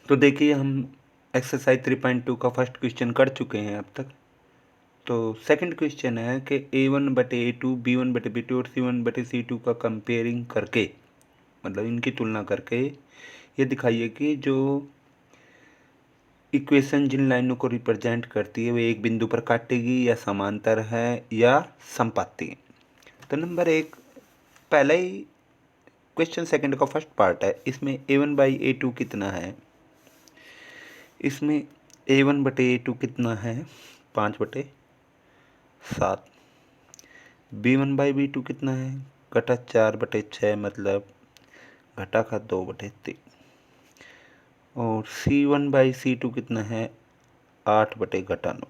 तो देखिए हम एक्सरसाइज 3.2 का फर्स्ट क्वेश्चन कर चुके हैं अब तक। तो सेकंड क्वेश्चन है कि A1/A2 B1/B2 और C1/C2 का कंपेयरिंग करके, मतलब इनकी तुलना करके ये दिखाइए कि जो इक्वेशन जिन लाइनों को रिप्रेजेंट करती है वो एक बिंदु पर काटेगी या समांतर है या समपाती है। तो नंबर 1 पहला ही क्वेश्चन सेकंड का फर्स्ट पार्ट है, इसमें A1/A2 कितना है। इसमें A1/A2 कितना है 5/7। B1/B2 कितना है घटा 4/6, मतलब घटा का 2/3। और C1/C2 कितना है 8/9।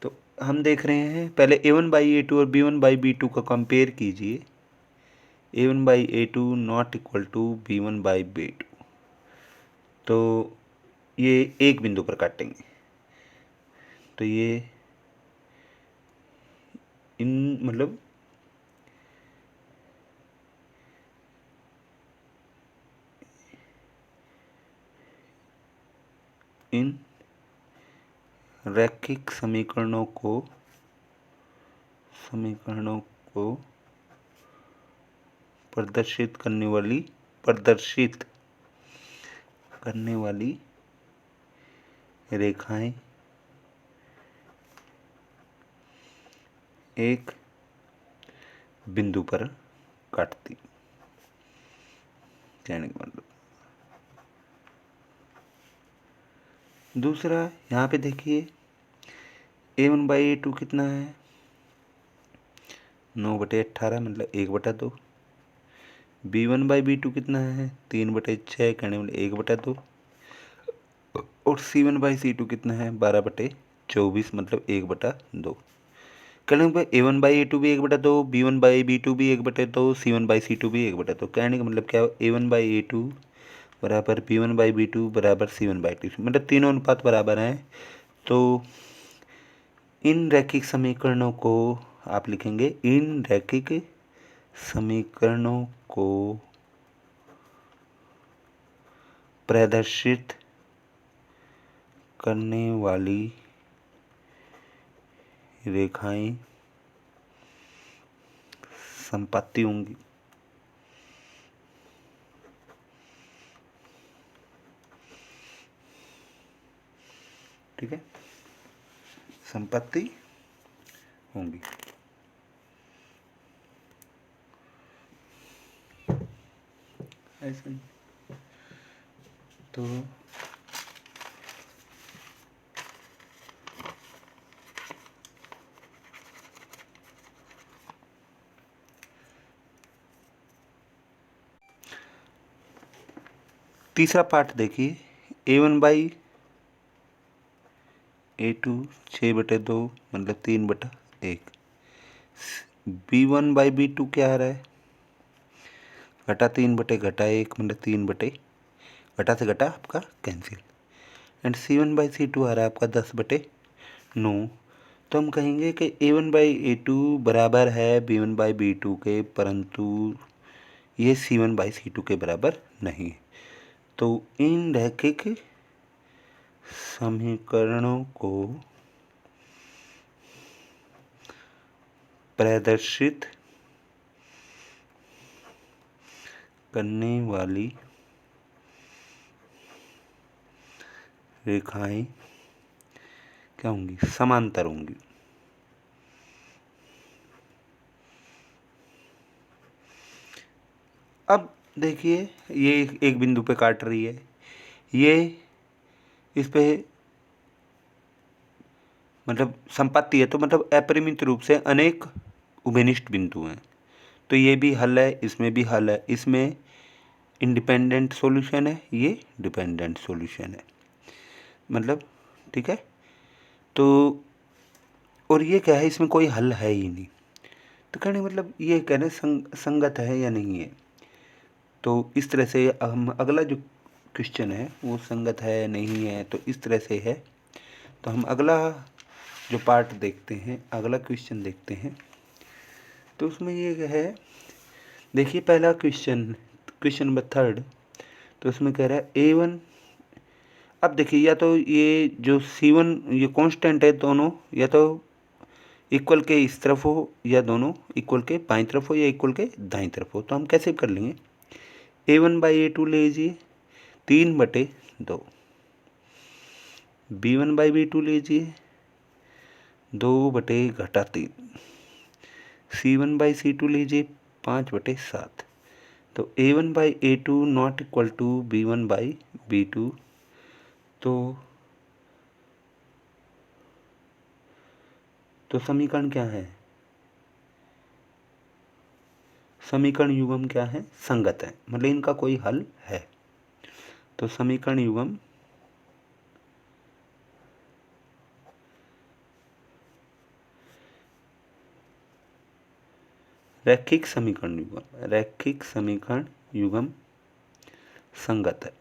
तो हम देख रहे हैं पहले A1/A2 और B1/B2 का कंपेयर कीजिए। A1/A2 not equal to B1/B2। तो ये एक बिंदु पर काटेंगे, तो ये इन मतलब इन रैखिक समीकरणों को प्रदर्शित करने वाली रेखाएं एक बिंदु पर काटती, कहने का मतलब। दूसरा यहाँ पे देखिए A1/A2 कितना है 9/18, मतलब 1/2। B1/B2 कितना है 3/6, कहने मतलब 1/2। और C1/C2 कितना है 12/24, मतलब 1/2। कहने का A1/A2 भी 1/2, B1/B2 भी 1/2, C1/C2 भी 1/2। कहने का मतलब क्या है A1/A2 बराबर B1/B2 बराबर C1/2, मतलब तीनों अनुपात बराबर हैं। तो इन रैखिक समीकरणों को आप लिखेंगे, इन रैखिक समीकरणों को प्रदर्शित करने वाली रेखाएं समपाती होंगी। ठीक है, समपाती होंगी। ऐसे तो तीसरा पार्ट देखिए A1/A2 6/2, मतलब 3/1। B1/B2 क्या आ रहा है घटा 3/1, मतलब 3/, घटा से घटा आपका कैंसिल। एंड C1/C2 आ रहा है आपका 10/9। तो हम कहेंगे कि A1/A2 बराबर है B1/B2 के, परंतु ये C1/C2 के बराबर नहीं। तो इन रैखिक समीकरणों को प्रदर्शित करने वाली रेखाएं क्या होंगी, समांतर होंगी। अब देखिए ये एक बिंदु पे काट रही है, ये इस पे मतलब संपत्ति है, तो मतलब अपरिमित रूप से अनेक उभयनिष्ठ बिंदु हैं। तो ये भी हल है, इसमें भी हल है, इसमें इंडिपेंडेंट सॉल्यूशन है, ये डिपेंडेंट सॉल्यूशन है, मतलब ठीक है। तो और ये क्या है, इसमें कोई हल है ही नहीं। तो कहने मतलब ये कहने संगत है या नहीं है। तो इस तरह से हम अगला जो क्वेश्चन है वो संगत है नहीं है, तो इस तरह से है। तो हम अगला जो पार्ट देखते हैं, अगला क्वेश्चन देखते हैं। तो उसमें ये है, देखिए पहला क्वेश्चन नंबर 3, तो उसमें कह रहा है A1 अब देखिए या तो ये जो C1 ये कांस्टेंट है दोनों या तो इक्वल के इस तरफ हो या दोनों इक्वल के बाईं तरफ हो या इक्वल के दाईं तरफ हो। तो हम कैसे कर लेंगे, A1/A2 ले लीजिए 3/2, B1/B2 लीजिए 2/3, C1/C2 लीजिए 5/7। तो A1/A2 not equal to B1/B2। तो समीकरण क्या है, समीकरण युग्म क्या है, संगत है, मतलब इनका कोई हल है। तो समीकरण युग्म रैखिक समीकरण युग्म, रैखिक समीकरण युग्म संगत है।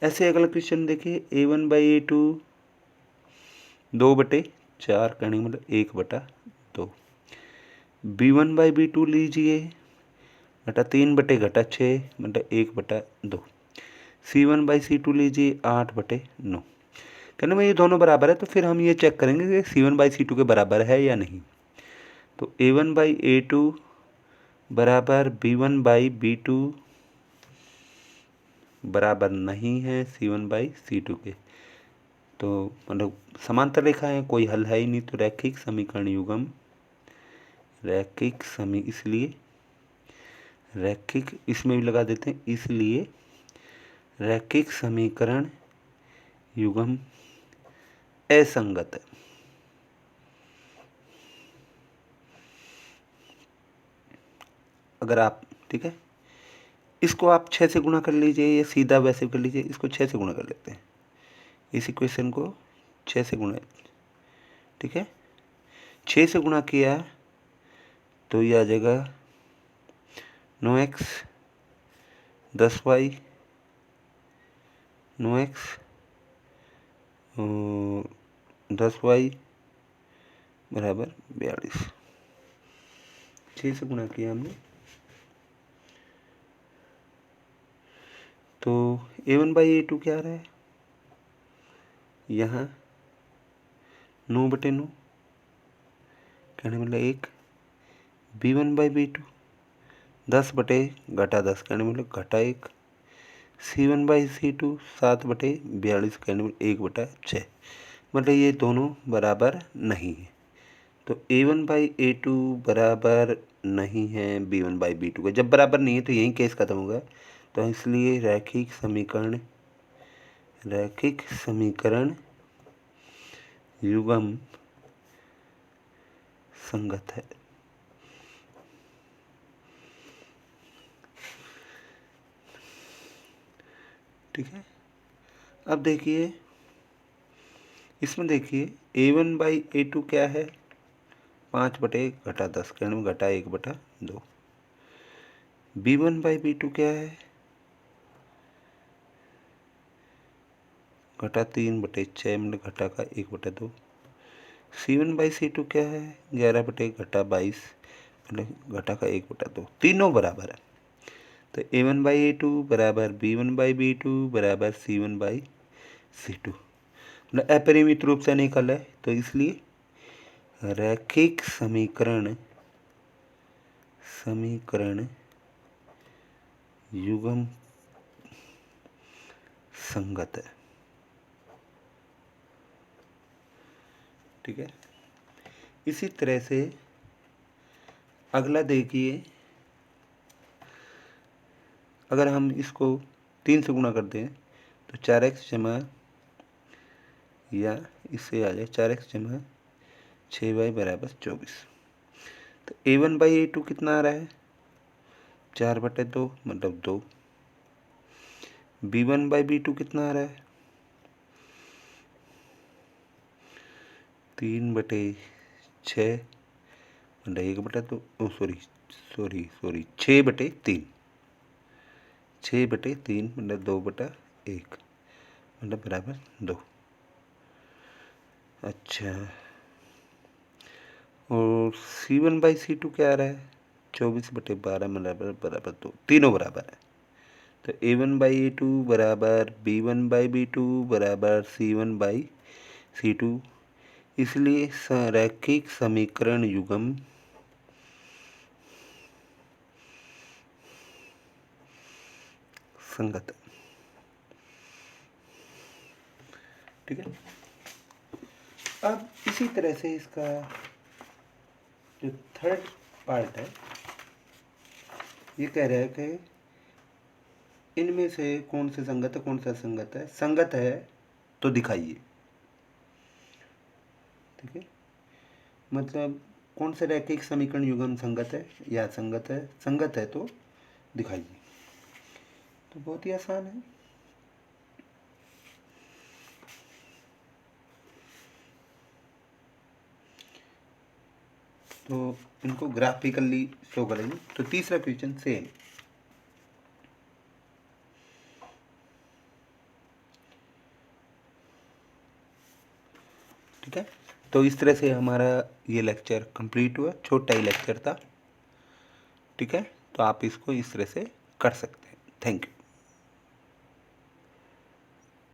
ऐसे अगला क्वेश्चन देखिए, A1/A2 2/4 कहने का मतलब 1/2, B1/B2 लीजिए घटा 3/6 मतलब 1/2, C1/C2 लीजिए 8/9। कहने में ये दोनों बराबर है, तो फिर हम ये चेक करेंगे कि C1/C2 के बराबर है या नहीं। तो A1/A2 बराबर B1/B2 बराबर नहीं है C1/C2 के। तो मतलब समांतर रेखा है, कोई हल है ही नहीं। तो रैखिक समीकरण युग्म, इसलिए रैखिक, इसमें भी लगा देते हैं, इसलिए रैखिक समीकरण युग्म असंगत है। अगर आप, ठीक है, इसको आप 6 से गुणा कर लीजिए या सीधा वैसे कर लीजिए, इसको 6 से गुणा कर लेते हैं, इस इक्वेशन को 6 से गुणा, ठीक है, 6 से गुणा किया तो ये आ जाएगा 9x 10y 9x 10y बराबर 42। 6 से गुणा किया हमने। तो A1/A2 क्या आ रहा है, यहाँ 9/9 कहने मतलब 1, B1/B2 10/10 कहने मतलब -1, C1/C2 7/42 कहने में 1/6, मतलब ये दोनों बराबर नहीं है। तो A1/A2 बराबर नहीं है B1/B2 का। जब बराबर नहीं है तो यही केस खत्म होगा। तो इसलिए रैखिक समीकरण युग्म संगत है। ठीक है, अब देखिए इसमें, देखिए A1/A2 क्या है, 5/10 कहने में -1/2। B1/B2 क्या है, -3/6 मतलब -1/2। C1/C2 क्या है, 11/22 मतलब -1/2। तीनों बराबर है। तो A1/A2 बराबर B1/B2 बराबर C1/C2, मतलब अपरिमित रूप से अनेक हल है। तो इसलिए रैखिक समीकरण युग्म संगत है। ठीक है, इसी तरह से अगला देखिए, अगर हम इसको 3 से गुणा कर दें तो 4x जमा, या इससे आ जाए 4x जमा 6y बराबर 24। तो A1/A2 कितना आ रहा है, 4/2 मतलब 2। B1/B2 कितना आ रहा है, 3/6 मतलब 1/2, सॉरी 6/3, 6/3 मतलब 2/1 मतलब बराबर 2। अच्छा, और C1/C2 क्या आ रहा है, 24/12 मतलब बराबर 2। तीनों बराबर है, तो A1/A2 बराबर B1/B2 बराबर C1/C2, इसलिए रैखिक समीकरण युग्म संगत है। ठीक है। अब इसी तरह से इसका जो थर्ड पार्ट है ये कह रहा है कि इनमें से कौन से संगत है कौन सा असंगत है। संगत है तो दिखाइए। ठीक है, मतलब कौन से रैखिक समीकरण युग्म संगत है या असंगत है। संगत है तो दिखाइए। तो बहुत ही आसान है। तो इनको ग्राफिकली शो करेंगे। तो तीसरा क्वेश्चन सेम। ठीक है, तो इस तरह से हमारा ये लेक्चर कंप्लीट हुआ। छोटा ही लेक्चर था। ठीक है, तो आप इसको इस तरह से कर सकते हैं। Thank you.